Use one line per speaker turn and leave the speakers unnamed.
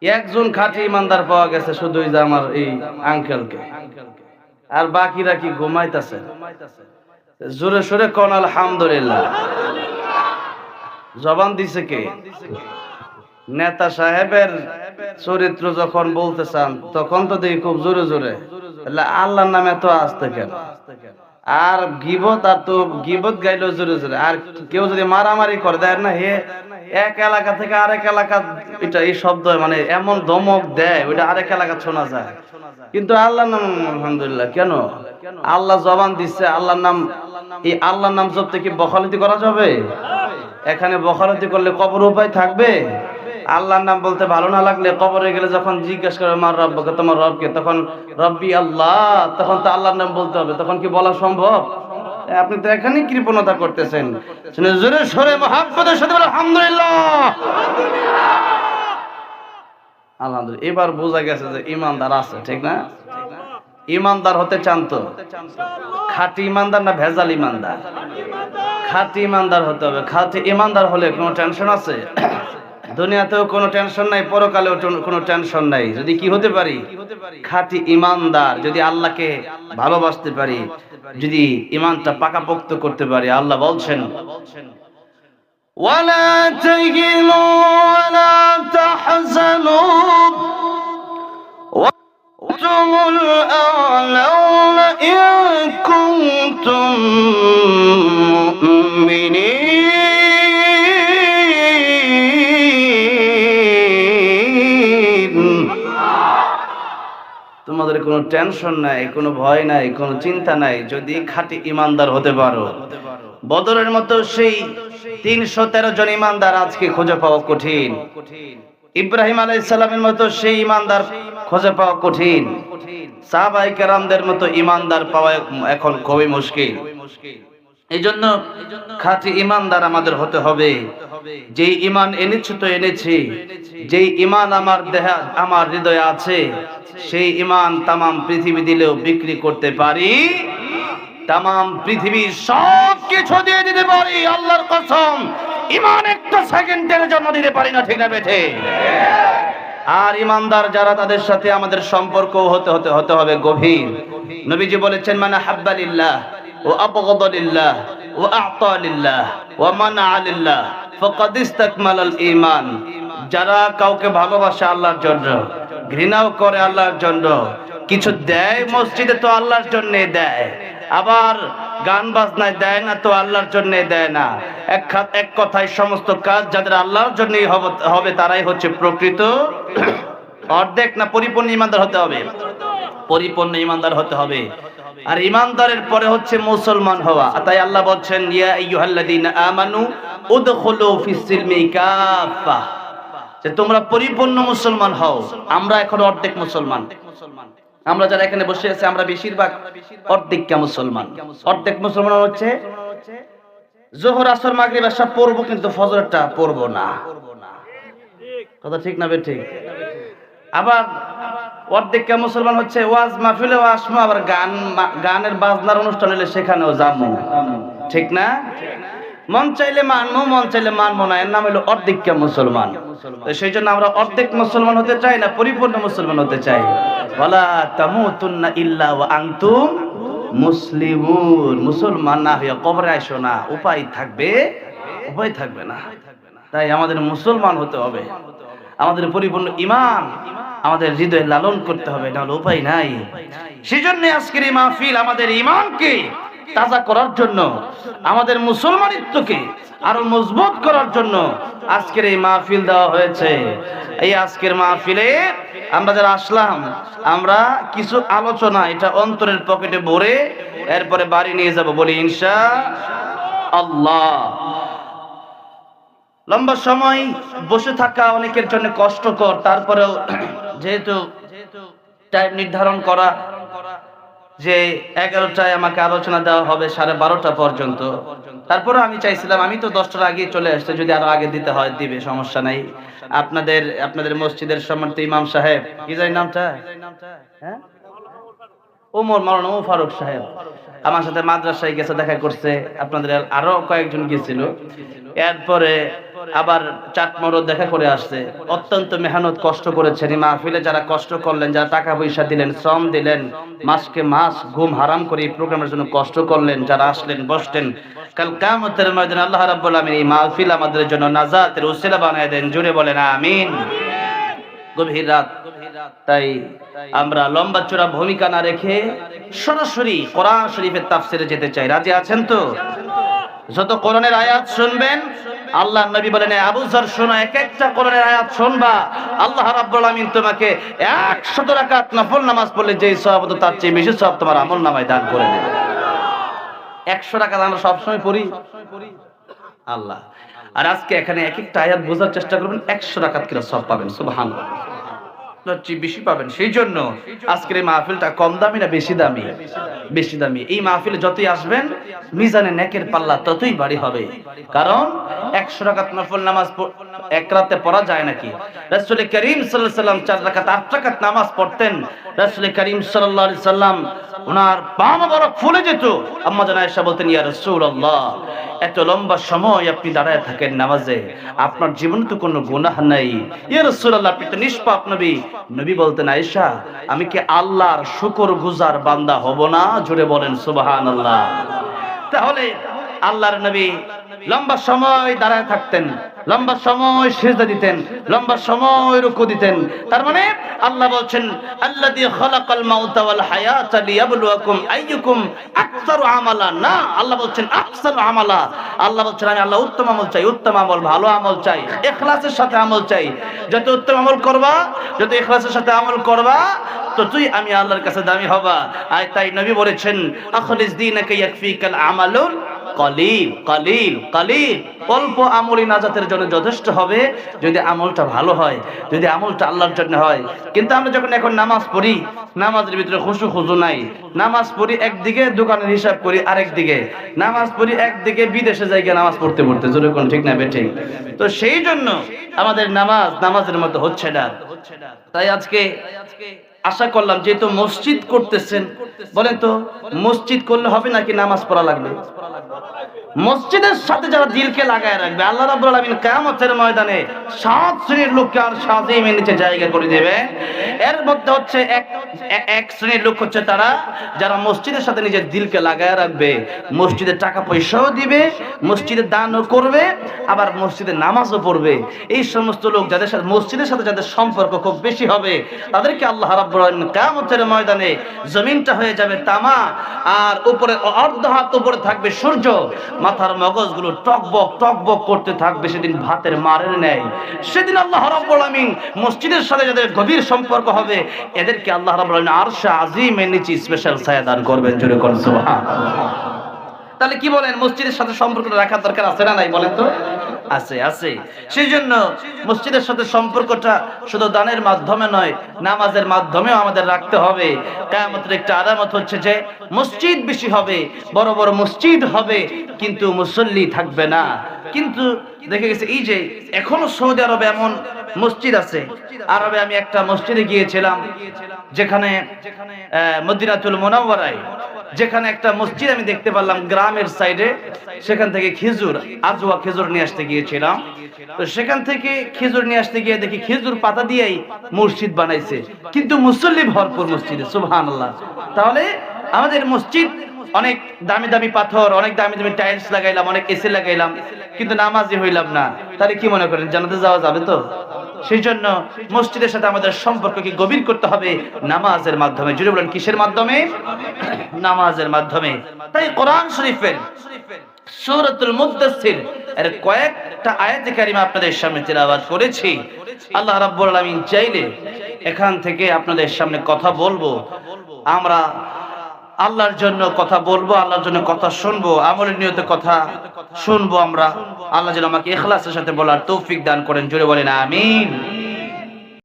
একজন খাঁটি ইমানদার পাওয়া গেছে, শুধু যে আমার এই আঙ্কেলকে। আর বাকিরা কি ঘুমাইতেছে? জোরে সোরে কোন আলহামদুলিল্লাহ। জবান দিছে কে? নেতা সাহেবের চরিত্র যখন বলতে চান তখন তো দেখি খুব জোরে জোরে, আল্লাহর নামে এত আসতে কেন? আর গিবত, আর তো গিবত গাইলো জোরে জোরে। আর কেউ যদি মারামারি করে দেয় না, হে এক এলাকা থেকে আরেক এলাকা, এটা এই শব্দ মানে এমন ধমক দেয়, ওইটা আরেক এলাকা শোনা যায়। কিন্তু আল্লাহর নাম আলহামদুলিল্লাহ কেন? আল্লাহ জবান দিচ্ছে, আল্লাহর নাম, এই আল্লাহর নাম জপতে কি বখালতি করা যাবে? এখানে বখালতি করলে কবর উপায় থাকবে? আল্লাহর নাম বলতে ভালো না লাগলে কবরে গেলে যখন জিজ্ঞেস করে মার রব্বকে, তোমার রবকে, তখন রব্বি আল্লাহ, তখন তো আল্লাহর নাম বলতে হবে। তখন কি বলা সম্ভব? আপনি তো এখানে কৃপণতা করতেছেন। জোরে সরে মহাব্বতের সাথে বলে আলহামদুলিল্লাহ। আলহামদুলিল্লাহ। এবার বোঝা গেছে যে ইমানদার আছে, ঠিক না? ইমানদার হতে চান তো? খাঁটি ইমানদার না ভেজাল ইমানদার? খাঁটি ইমানদার হতে হবে। খাঁটি ইমানদার হলে কোনো টেনশন আছে? দুনিয়াতেও কোনো টেনশন নাই, পরকালেও কোনো টেনশন নাই। যদি কি হতে পারি? খাঁটি ইমানদার। যদি আল্লাহকে ভালোবাসতে পারি, যদি ইমানটা পাকাপোক্ত করতে পারি। আল্লাহ বলছেন, ওয়ালা তাহিনু ওয়ালা তাহজানু ওয়ান্তুমুল আ'লাউনা ইন কুনতুম মুমিনিন। তোমাদের কোনো টেনশন নাই, কোনো ভয় নাই, কোনো চিন্তা নাই, যদি খাঁটি ইমানদার হতে পারো। বদরের মতো সেই ৩১৩ জন ইমানদার আজকে খুঁজে পাওয়া কঠিন। ইব্রাহিম আলাইহিস সালামের মতো সেই ইমানদার খুঁজে পাওয়া কঠিন। সাহাবায়ে কেরামদের মতো ইমানদার পাওয়া এখন খুবই মুশকিল। এই জন্য খাঁটি ইমানদার আমাদের হতে হবে। যেই ইমান এনেছি তো এনেছি, যেই ইমান আমার দেহে, আমার হৃদয়ে আছে, সেই ইমান তামাম পৃথিবী দিলেও বিক্রি করতে পারি। তামাম পৃথিবীর সব কিছু দিয়ে দিতে পারি, আল্লাহর কসম। ইমান একটা সেকেন্ডের জন্য দিতে পারি না, ঠিক না বেঠে? আর ইমানদার যারা, তাদের সাথে আমাদের সম্পর্ক হতে হবে গভীর। নবীজি বলেছেন, মান হাব্বা লিল্লাহ ওয়া আবগাদা লিল্লাহ ওয়া আ'তা লিল্লাহ ওয়া মানআ লিল্লাহ ফাকাদ ইসতাকমালাল ঈমান। যারা কাউকে ভালোবাসে আল্লাহর জন্য, ঘৃণাও করে আল্লাহর জন্য, কিছু দেয় মসজিদে তো আল্লাহর জন্য দেয়, আবার গান বাজনায় দেয় না তো আল্লাহর জন্য দেয় না। এক কথায় সমস্ত কাজ যাদের আল্লাহর জন্যই হবে তারাই হচ্ছে প্রকৃত অর্ধেক না পরিপূর্ণ ইমানদার হতে হবে। পরিপূর্ণ ইমানদার হতে হবে। আর ইমানদারের পরে হচ্ছে মুসলমান হওয়া। তাই আল্লাহ বলছেন, ইয়া আইয়ুহাল্লাযীনা আমানু উদখুলু ফিস সিলমি কাফা, যে তোমরা পরিপূর্ণ মুসলমান হও। আমরা এখন অর্ধেক মুসলমান। আমরা যারা এখানে বসে আছি, আমরা বেশিরভাগ অর্ধেক মুসলমান। অর্ধেক মুসলমান হচ্ছে যোহর, আসর, মাগরিব এসব পড়বো, কিন্তু ফজরটা পড়বো না। কথা ঠিক না বেঠিক? আবার অর্ধেক মুসলমান হচ্ছে ওয়াজ মাহফিলেও আসমো, আবার গানের বাজনার অনুষ্ঠান হলে সেখানেও যাবো, ঠিক না? মন চাইলে মানবো, মন চাইলে মানবো না। এর নাম হলো অর্ধেক মুসলমান। সেই জন্য আমরা অর্ধেক মুসলমান হতে চাই না, পরিপূর্ণ মুসলমান হতে চাই। ওয়ালা তামুতুন্না ইল্লা ওয়া আনতুম মুসলিমুন। মুসলমান না হয়ে কবরে আইসো না, উপায় থাকবে না। তাই আমাদের মুসলমান হতে হবে। আমাদের পরিপূর্ণ ঈমান আমাদের হৃদয়ে লালন করতে হবে, নাহলে উপায় নাই। সেজন্য আজকের এই মাহফিল আমাদের ঈমানকে তাজা করার জন্য, আমাদের মুসলমানিত্বকে আরো মজবুত করার জন্য আজকের এই মাহফিল দেওয়া হয়েছে। এই আজকের মাহফিলে আমরা যারা আসলাম, আমরা কিছু আলোচনা এটা অন্তরের পকেটে ভরে এরপরে বাড়ি নিয়ে যাব, বলি ইনশাআল্লাহ। লম্বা সময় বসে থাকা অনেকের জন্য কষ্টকর, তারপরেও যেহেতু টাইম নির্ধারণ করা যে 11টায় আমাকে আলোচনা দেওয়া হবে 12:30 পর্যন্ত, তারপরে আমি চাইছিলাম, আমি তো 10টার আগে চলে আসতে, যদি আরো আগে দিতে হয় দিবে, সমস্যা নাই। আপনাদের মসজিদের সম্মানিত ইমাম সাহেব, কি জানি নামটা, হ্যাঁ, মাওলানা ওমর ফারুক সাহেব আমার সাথে মাদ্রাসায় গেছে, দেখা করছে। আপনাদের আরো কয়েকজন গিয়েছিল। এরপরে আবার চাটমোড় দেখা করে আসছে, অত্যন্ত মেহনত কষ্ট করেছেন। এই মাহফিলে যারা কষ্ট করলেন, যারা টাকা পয়সা দিলেন, শ্রম দিলেন, মাসকে মাস ঘুম হারাম করে এই প্রোগ্রামের জন্য কষ্ট করলেন, যারা আসলেন বসতেন, কাল কিয়ামতের ময়দানে আল্লাহ রাব্বুল আলামিন এই মাহফিল আমাদের জন্য নাজাতের উসিলা বানায় দেন। জুড়ে বলেন আমিন। গভীর রাত, তাই আমরা লম্বা চূড়া ভূমিকা না রেখে সরাসরি কোরআন শরীফের তাফসিরে যেতে চাই। রাজি আছেন তো? যত কোরআনের আয়াত শুনবেন, আল্লাহ নবী বলেন, আবু যর শোনো, এক একটা কোরআনের আয়াত শুনবা, আল্লাহ রাব্বুল আমিন তোমাকে 100 রাকাত নফল নামাজ পড়লে যেই সওয়াব হতো তার চেয়ে বেশি সওয়াব তোমার আমলনামায় দান করে দেবে। 100 রাকাত আমরা সবসময় পড়ি আল্লাহ, আর আজকে এখানে এক একটা আয়াত বোঝার চেষ্টা করবেন, 100 রাকাত কিরা সওয়াব পাবেন, সুবহানাল্লাহ, বেশি পাবেন। সেই জন্য আজকের এই মাহফিলটা কম দামি না বেশি দামি? বেশি দামি। এই মাহফিলে যতই আসবেন মিজানে নেকের পাল্লা ততই ভারী হবে, কারণ 100 রাকাত নফল নামাজ এক রাতে পড়া যায় নাকি? রাসূল করিম সাল্লাল্লাহু আলাইহি সাল্লাম 4 রাকাত 8 রাকাত নামাজ পড়তেন। রাসূল করিম সাল্লাল্লাহু আলাইহি সাল্লাম ওনার পা মোবারক ফুলে যেত। আম্মা জান আয়েশা বলতেন, ইয়া রাসূলুল্লাহ, এত লম্বা সময় আপনি দাঁড়ায় থাকেন নামাজে, আপনার জীবনে তো কোনো গুনাহ নাই, ইয়া রাসূলুল্লাহ, আপনি তো নিষ্পাপ নবী। নবী বলতেন, আয়েশা, আমি কি আল্লাহর শুকরগুজার বান্দা হব না? জোরে বলেন সুবহানাল্লাহ। তাহলে আল্লাহর নবী লম্বা সময় দাঁড়ায় থাকতেন, লম্বা সময় সিজদা দিতেন, লম্বা সময় রুকু দিতেন। তার মানে আল্লাহ বলছেন, আল্লাযী খালাকাল মাউতা ওয়াল হায়াতা লিয়াবলুয়াকুম আইয়ুকুম আকসারু আমালা। না, আল্লাহ বলছেন আকসারু আমালা। আল্লাহ বলছেন, আমি আল্লাহ উত্তম আমল চাই, উত্তম আমল, ভালো আমল চাই, ইখলাসের সাথে আমল চাই। যত উত্তম আমল করবা, যত ইখলাসের সাথে আমল করবা, ততই আমি আল্লাহর কাছে দামি হবা। আর তাই নবী বলেছেন, আখলিস দীনাকা ইয়াকফিকাল আমালুল কলিল কলিল কলিল। অল্প আমলই নাজাতের জন্য যথেষ্ট হবে, যদি আমলটা ভালো হয়, যদি আমলটা আল্লাহর জন্য হয়। কিন্তু আমরা যখন এখন নামাজ পড়ি, নামাজের ভিতরে খুশু খুজু নাই। নামাজ পড়ি একদিকে, দোকানের হিসাব করি আরেক দিকে। নামাজ পড়ি একদিকে, বিদেশে জায়গায় নামাজ পড়তে পড়তে, জোরে কোন ঠিক না বেঠিক? তো সেই জন্য আমাদের নামাজের মতো হচ্ছে না। তাই আজকে আশা করলাম, যেহেতু মসজিদ করতেছেন, বলেন তো মসজিদ করলে হবে নাকি নামাজ পড়া লাগবে? মসজিদের সাথে যারা দিলকে লাগায় রাখবে, আল্লাহ রাব্বুল আলামিন কিয়ামতের ময়দানে 7 শ্রেণীর লোককে আর শাযীমের নিচে জায়গা করে দেবে। এর মধ্যে হচ্ছে এক শ্রেণীর লোক হচ্ছে তারা যারা মসজিদের সাথে নিজের দিলকে লাগায় রাখবে, মসজিদে টাকা পয়সাও দিবে, মসজিদে দানও করবে, আবার মসজিদে নামাজও পড়বে। এই সমস্ত লোক যাদের সাথে মসজিদের সাথে যাদের সম্পর্ক খুব বেশি হবে, তাদেরকে আল্লাহ রাব্বুল আলামিন কিয়ামতের ময়দানে জমিনটা হয়ে যাবে তামা, আর উপরে অর্ধ হাত উপরে থাকবে সূর্য, মাথার মগজগুলো টকবক করতে থাকবে, সেদিন ভাতের মারের নেয়। সেদিন আল্লাহ রাব্বুল আলামিন মসজিদের সাথে যাদের গভীর সম্পর্ক হবে, এদেরকে আল্লাহ রাব্বুল আলামিন আরশে আজিমের নিচে স্পেশাল ছায়া দান করবেন। জোরে করুন সুবহানাল্লাহ। তাহলে কি বলেন, মসজিদের সাথে সম্পর্ক রাখার দরকার আছে না নাই? বলেন তো। আছে, আছে। সেই জন্য মসজিদের সাথে সম্পর্কটা শুধু দানের মাধ্যমে নয়, নামাজের মাধ্যমেও আমাদের রাখতে হবে। কিয়ামতের একটা আলামত হচ্ছে যে মসজিদ বেশি হবে, বড় বড় মসজিদ হবে, কিন্তু মুসল্লি থাকবে না। কিন্তু দেখে গেছে, এই যে এখনো সৌদি আরবে এমন মসজিদ আছে। আরবে আমি একটা মসজিদে গিয়েছিলাম, যেখানে মদিনাতুল মুনাওয়ারায়, যেখানে একটা মসজিদ আমি দেখতে পারলাম গ্রামের সাইডে, সেখান থেকে খেজুর, আজওয়া খেজুর নিয়ে আসতে গিয়েছিলাম। তো সেখান থেকে খেজুর নিয়ে আসতে গিয়ে দেখি খেজুর পাতা দিয়েই মসজিদ বানাইছে, কিন্তু মুসল্লি ভরপুর মসজিদে, সুবহানাল্লাহ। তাহলে আমাদের মসজিদ অনেক দামি দামি পাথর, অনেক দামি দামি টাইলস লাগাইলাম, অনেক এসি লাগাইলাম, কিন্তু নামাজি হইলাম না। তাহলে কি মনে করেন, জান্নাতে যাওয়া যাবে তো? সেই জন্য মসজিদের সাথে আমাদের সম্পর্ককে গভীর করতে হবে নামাজের মাধ্যমে। জুড়ে বলেন কিসের মাধ্যমে? নামাজের মাধ্যমে। তাই কোরআন শরীফের সূরাতুল মুদ্দাসসির এর কয়েকটা আয়াতে কারিমা আপনাদের সামনে তেলাওয়াত করেছি। আল্লাহ রাব্বুল আলামিন চাইলে এখান থেকে আপনাদের সামনে কথা বলবো, আমরা আল্লাহর জন্য কথা বলবো, আল্লাহর জন্য কথা শুনবো, আমলের নিয়তে কথা শুনবো আমরা। আল্লাহ যেন আমাকে ইখলাসের সাথে বলার তৌফিক দান করেন। জোরে বলেন আমিন।